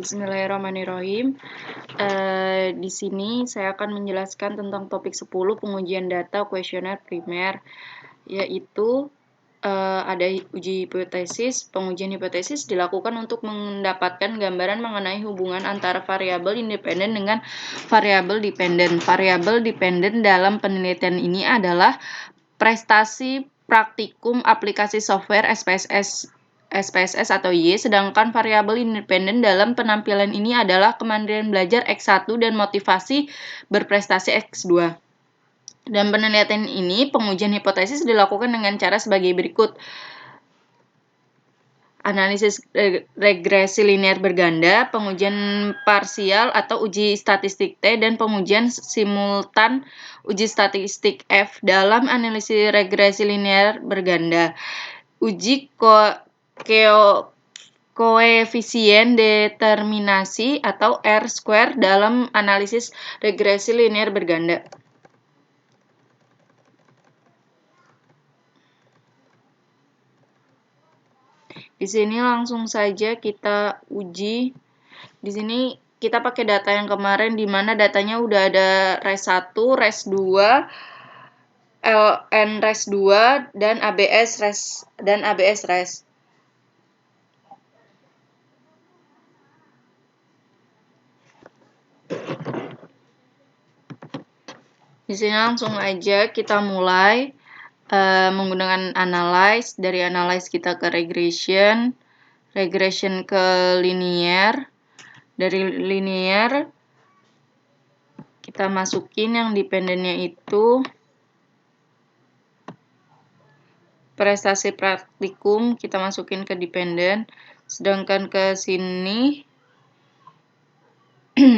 Bismillahirrahmanirrahim. Di sini saya akan menjelaskan tentang topik 10 pengujian data kuesioner primer, yaitu ada uji hipotesis. Pengujian hipotesis dilakukan untuk mendapatkan gambaran mengenai hubungan antara variabel independen dengan variabel dependen. Variabel dependen dalam penelitian ini adalah prestasi praktikum aplikasi software SPSS atau Y, sedangkan variabel independen dalam penampilan ini adalah kemandirian belajar X1 dan motivasi berprestasi X2. Dan penelitian ini, pengujian hipotesis dilakukan dengan cara sebagai berikut. Analisis regresi linear berganda, pengujian parsial atau uji statistik T, dan pengujian simultan uji statistik F. Dalam analisis regresi linear berganda, uji koefisien determinasi atau R-square dalam analisis regresi linear berganda. Di sini langsung saja kita uji. Di sini kita pakai data yang kemarin, di mana datanya udah ada res 1, res 2, LN res 2, dan ABS res. Di sini langsung aja kita mulai menggunakan analyze. Dari analyze kita ke regression ke linear. Dari linear kita masukin yang dependennya itu prestasi praktikum, kita masukin ke dependen, sedangkan ke sini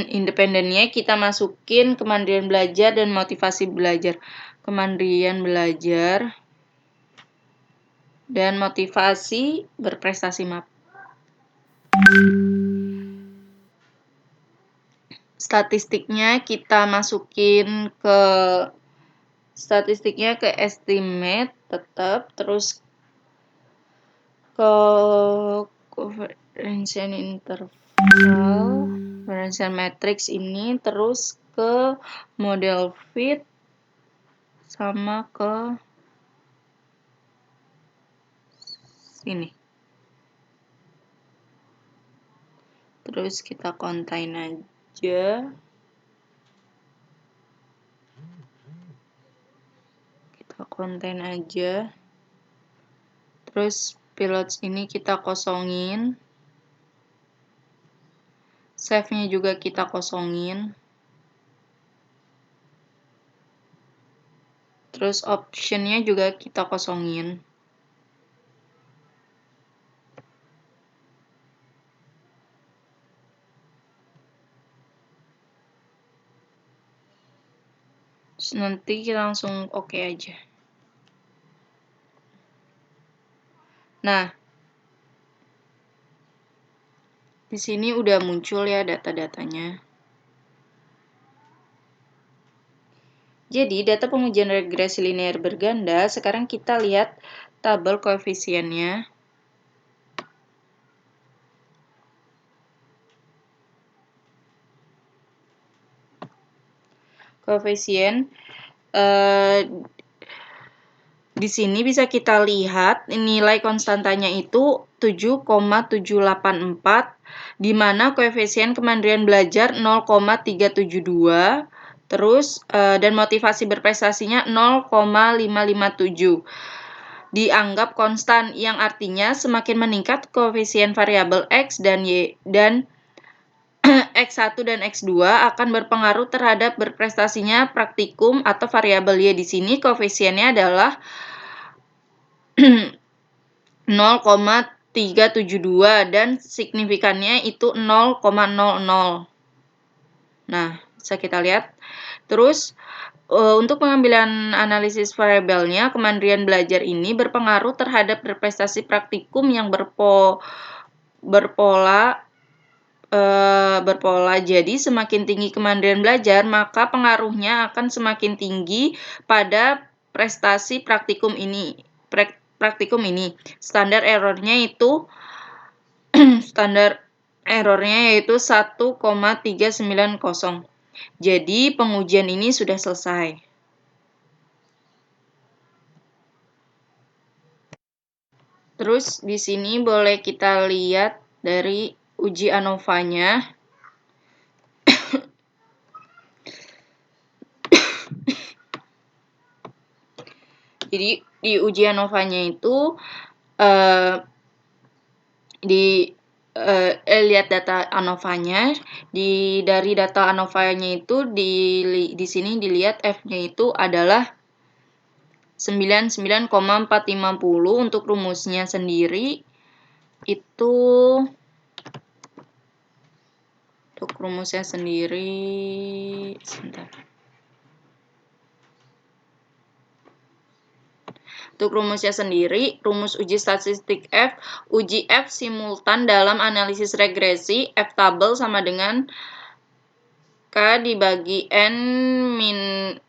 independennya kita masukin kemandirian belajar dan motivasi belajar. Kemandirian belajar dan motivasi berprestasi, Statistiknya kita masukin ke estimate tetap, terus ke covariance interval, variance matrix ini, terus ke model fit, sama ke sini. Terus kita contain aja. Terus pilots ini kita kosongin. Save-nya juga kita kosongin. Terus option-nya juga kita kosongin. Terus nanti kita langsung oke aja. Nah, di sini udah muncul ya data-datanya. Jadi, data pengujian regresi linear berganda, sekarang kita lihat tabel koefisiennya. Koefisien di sini bisa kita lihat nilai konstantanya itu 7,784, di mana koefisien kemandirian belajar 0,372, terus dan motivasi berprestasinya 0,557. Dianggap konstan, yang artinya semakin meningkat koefisien variabel X dan Y dan X1 dan X2 akan berpengaruh terhadap berprestasinya praktikum atau variabel Y. Di sini koefisiennya adalah 0,372 dan signifikannya itu 0,00. Nah, bisa kita lihat. Terus untuk pengambilan analisis variabelnya, kemandirian belajar ini berpengaruh terhadap berprestasi praktikum yang berpola. Jadi semakin tinggi kemandirian belajar, maka pengaruhnya akan semakin tinggi pada prestasi praktikum ini. Standar errornya itu errornya yaitu 1,390. Jadi pengujian ini sudah selesai. Terus di sini boleh kita lihat dari uji ANOVA-nya. Jadi di uji ANOVA-nya itu lihat data ANOVA-nya. Dari data ANOVA-nya itu di sini dilihat F-nya itu adalah 99,450. Untuk rumusnya sendiri itu sebentar. Untuk rumusnya sendiri, rumus uji statistik F, uji F simultan dalam analisis regresi, F tabel sama dengan K dibagi N min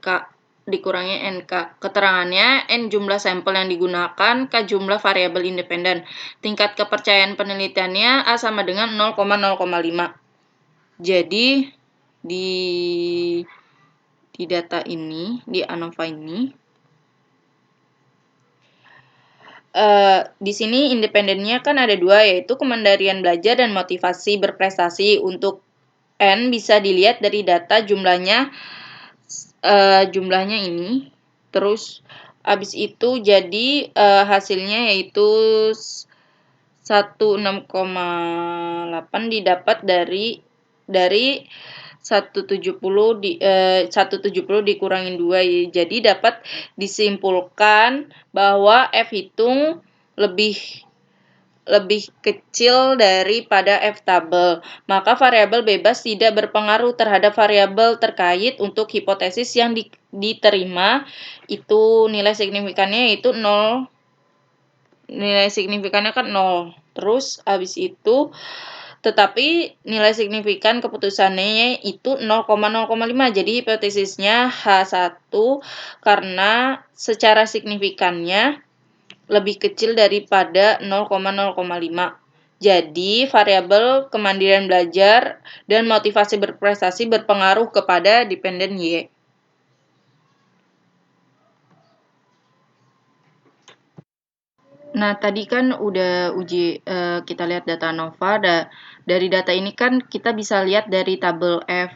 K dikurangi NK. Keterangannya, N jumlah sampel yang digunakan, K jumlah variabel independen. Tingkat kepercayaan penelitiannya A sama dengan 0,05. Jadi, di data ini, di ANOVA ini, di sini independennya kan ada dua, yaitu kemandirian belajar dan motivasi berprestasi. Untuk N bisa dilihat dari data jumlahnya ini. Terus habis itu jadi hasilnya yaitu 16,8 didapat dari 170 dikurangin 2. Jadi dapat disimpulkan bahwa F hitung lebih kecil daripada F tabel. Maka variabel bebas tidak berpengaruh terhadap variabel terkait. Untuk hipotesis yang diterima itu nilai signifikannya yaitu 0. Nilai signifikannya kan 0. Terus habis itu tetapi nilai signifikan keputusannya itu 0,05. Jadi hipotesisnya H1 karena secara signifikannya lebih kecil daripada 0,05. Jadi variabel kemandirian belajar dan motivasi berprestasi berpengaruh kepada dependen Y. Nah, tadi kan udah uji, kita lihat data ANOVA. Dari data ini kan kita bisa lihat dari tabel F.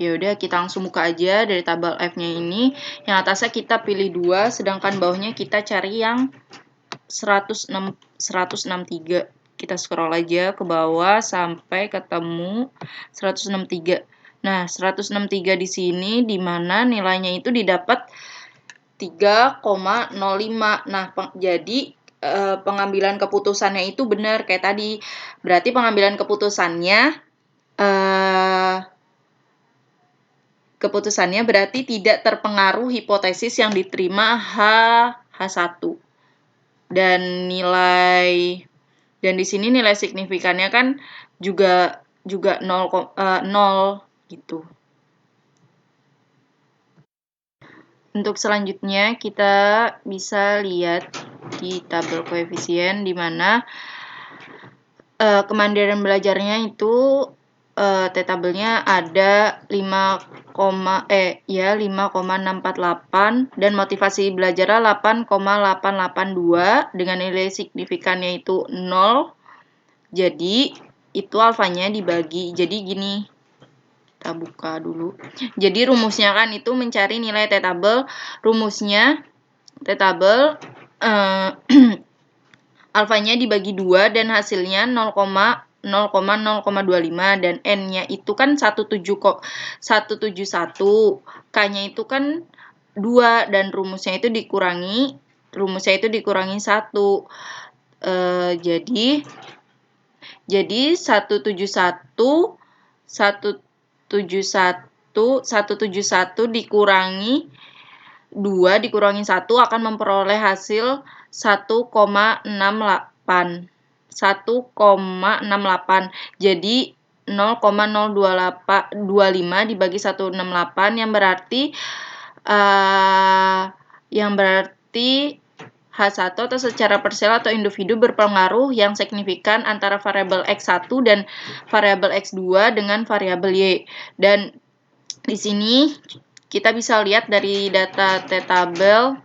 Ya udah, kita langsung buka aja dari tabel F-nya ini. Yang atasnya kita pilih 2, sedangkan bawahnya kita cari yang 163. Kita scroll aja ke bawah sampai ketemu 163. Nah, 163 di sini di mana nilainya itu didapat 3,05. Nah, jadi pengambilan keputusannya itu benar kayak tadi. Berarti pengambilan keputusannya berarti tidak terpengaruh hipotesis yang diterima H1. Dan di sini nilai signifikannya kan juga 0 gitu. Untuk selanjutnya kita bisa lihat di tabel koefisien di mana kemandirian belajarnya itu T-tabelnya ada 5,648 dan motivasi belajar 8,882 dengan nilai signifikannya itu 0. Jadi itu alfanya dibagi. Jadi gini. Kita buka dulu. Jadi rumusnya kan itu mencari nilai T-tabel. Rumusnya T-tabel alfanya dibagi 2 dan hasilnya 0,025 dan N-nya itu kan 171. K-nya itu kan 2 dan rumusnya itu dikurangi 1. Jadi 171 dikurangi 2 dikurangi 1 akan memperoleh hasil 1,68. Jadi 0,025 dibagi 168 yang berarti H1 atau secara parsial atau individu berpengaruh yang signifikan antara variabel X1 dan variabel X2 dengan variabel Y. Dan di sini kita bisa lihat dari data T-tabel.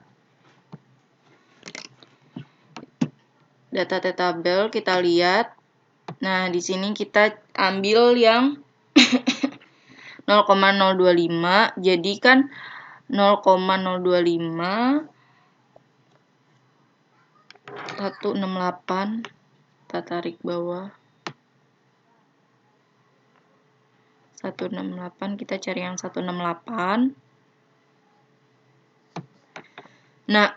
Data T-tabel kita lihat. Nah, di sini kita ambil yang 0,025. Jadi kan 0,025 168, kita tarik bawah 168, kita cari yang 168. Nah,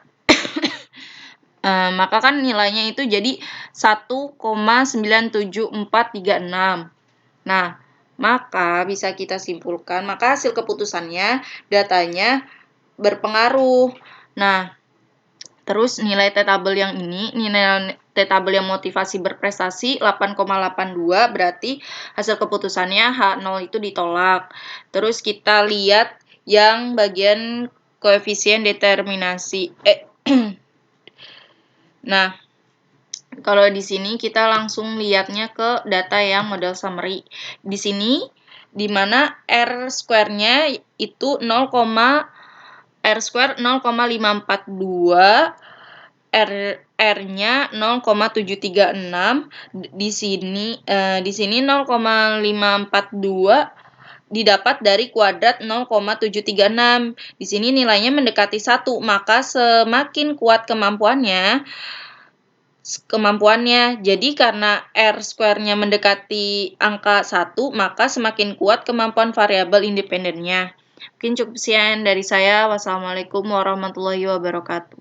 maka kan nilainya itu jadi 1,97436. Nah, maka bisa kita simpulkan, maka hasil keputusannya datanya berpengaruh. Nah, terus nilai T-tabel yang ini, nilai T-tabel yang motivasi berprestasi 8,82, berarti hasil keputusannya H0 itu ditolak. Terus kita lihat yang bagian koefisien determinasi. Nah, kalau di sini kita langsung lihatnya ke data yang model summary. Di sini, di mana R square-nya itu R square 0,542, R-nya 0,736. Di sini 0,542 didapat dari kuadrat 0,736. Di sini nilainya mendekati 1, maka semakin kuat kemampuannya. Jadi karena R square-nya mendekati angka 1, maka semakin kuat kemampuan variabel independennya. Mungkin cukup sekian dari saya. Wassalamualaikum warahmatullahi wabarakatuh.